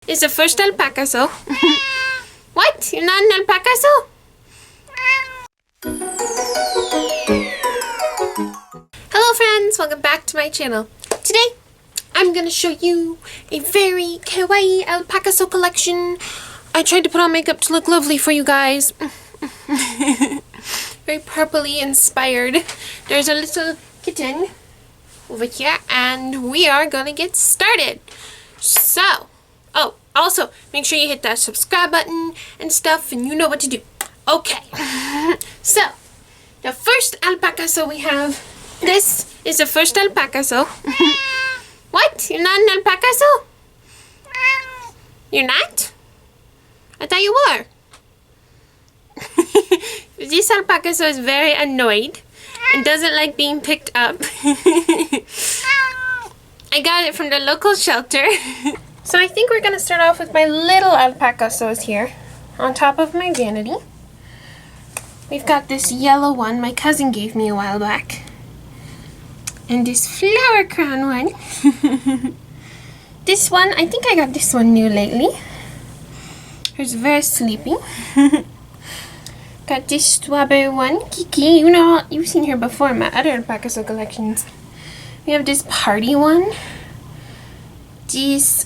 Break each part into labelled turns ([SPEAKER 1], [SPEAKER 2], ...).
[SPEAKER 1] is the first Alpacasso. What? You're not an Alpacasso? Hello friends, welcome back to my channel. Today, I'm gonna show you a very kawaii Alpacasso collection. I tried to put on makeup to look lovely for you guys. Very purpley inspired. There's a little kitten over here and we are gonna get started. So, oh, also make sure you hit that subscribe button and stuff and you know what to do. Okay, so the first Alpacasso we have, this is the first Alpacasso. What? You're not an Alpacasso? You're not? I thought you were. This Alpacasso is very annoyed and doesn't like being picked up. I got it from the local shelter. So I think we're gonna start off with my little Alpacassos here on top of my vanity. We've got this yellow one my cousin gave me a while back. And this flower crown one. This one, I think I got this one new lately. It's very sleepy. Got this strawberry one, Kiki. You know, you've seen her before in my other Alpacasso collections. We have this party one. This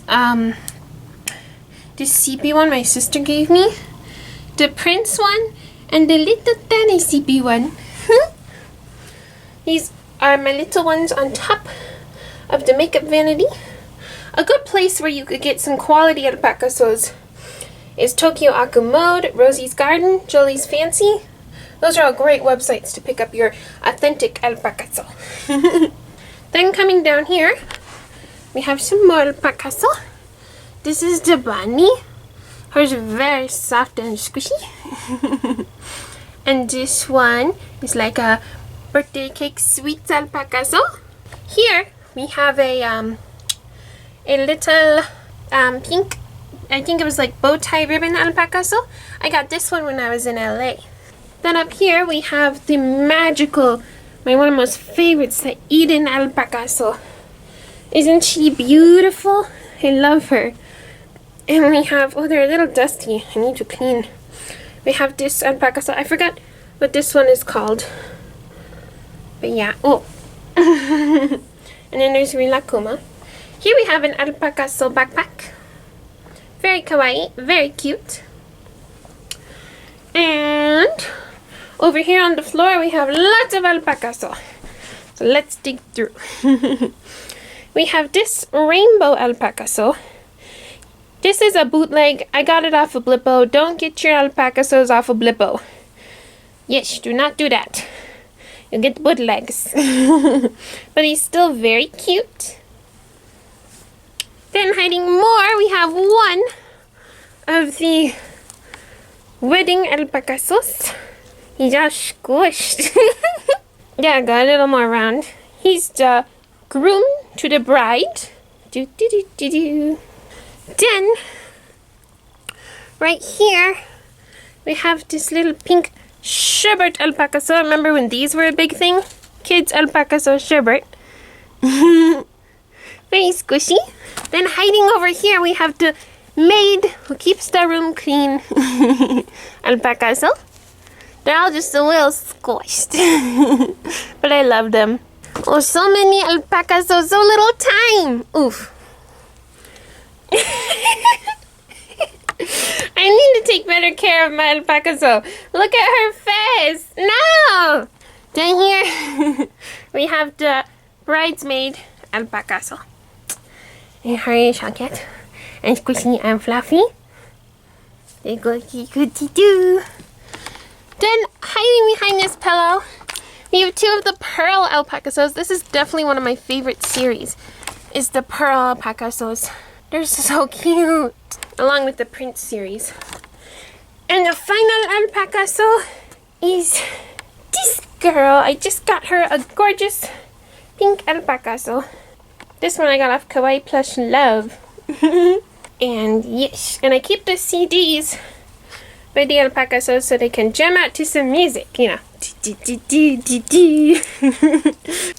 [SPEAKER 1] CP one my sister gave me. The prince one. And the little tiny CP one. These are my little ones on top of the makeup vanity. A good place where you could get some quality Alpacassos is Tokyo Aku Mode, Rosie's Garden, Jolie's Fancy. Those are all great websites to pick up your authentic Alpacasso. Then coming down here, we have some more Alpacasso. This is the bunny. Hers is very soft and squishy. And this one is like a birthday cake sweet Alpacasso. Here we have a little pink, I think it was like bow tie ribbon Alpacasso. I got this one when I was in LA. Then up here we have the magical, one of my most favorites, the Eden Alpacasso. Isn't she beautiful? I love her. And we have, oh, they're a little dusty. I need to clean. We have this Alpacasso. I forgot what this one is called. But yeah, oh. And then there's Rilakuma. Here we have an Alpacasso backpack. Very kawaii, very cute. And over here on the floor we have lots of Alpacasso. So let's dig through. We have this rainbow Alpacasso. This is a bootleg. I got it off of Blippo. Don't get your Alpacassos off of Blippo. Yes, do not do that. You'll get bootlegs. But he's still very cute. Then hiding more, we have one of the wedding Alpacassos. He's all squished. Yeah, got a little more round. He's the groom to the bride. Do do do do do. Then, right here, we have this little pink sherbet Alpacasso. Remember when these were a big thing? Kids Alpacasso sherbet. Very squishy. Then hiding over here, we have the maid who keeps the room clean. Alpacasso. They're all just a little squished. But I love them. Oh, so many Alpacassos, so little time. Oof. I need to take better care of my Alpacasso. Look at her face. No! Then here we have the bridesmaid Alpacasso. And her is chocolate and squishy and fluffy. They go do. Then hiding behind this pillow, we have two of the pearl Alpacassos. This is definitely one of my favorite series. Is the pearl Alpacassos. They're so cute. Along with the Prince series. And the final Alpacasso is this girl. I just got her a gorgeous pink Alpacasso. This one I got off Kawaii Plush Love. And yes, and I keep the CDs by the Alpacassos so they can jam out to some music, you know.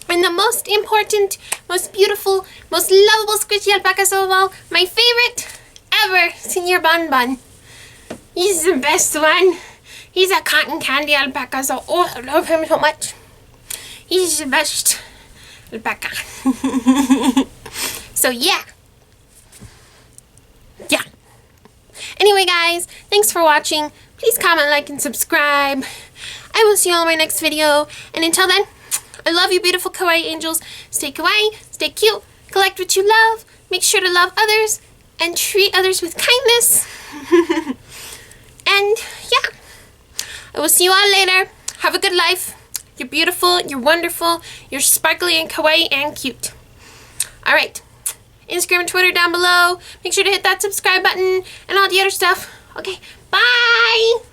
[SPEAKER 1] And the most important, most beautiful, most lovable squishy Alpacasso of all, my favorite ever, Senior Bun Bun. He's the best one. He's a cotton candy alpaca, so I love him so much. He's the best alpaca. So yeah. Anyway, guys, thanks for watching. Please comment, like, and subscribe. I will see you all in my next video. And until then, I love you, beautiful kawaii angels. Stay kawaii, stay cute, collect what you love, make sure to love others, and treat others with kindness. And yeah, I will see you all later. Have a good life. You're beautiful, you're wonderful, you're sparkly and kawaii and cute. Alright, Instagram and Twitter down below. Make sure to hit that subscribe button and all the other stuff. Okay, bye!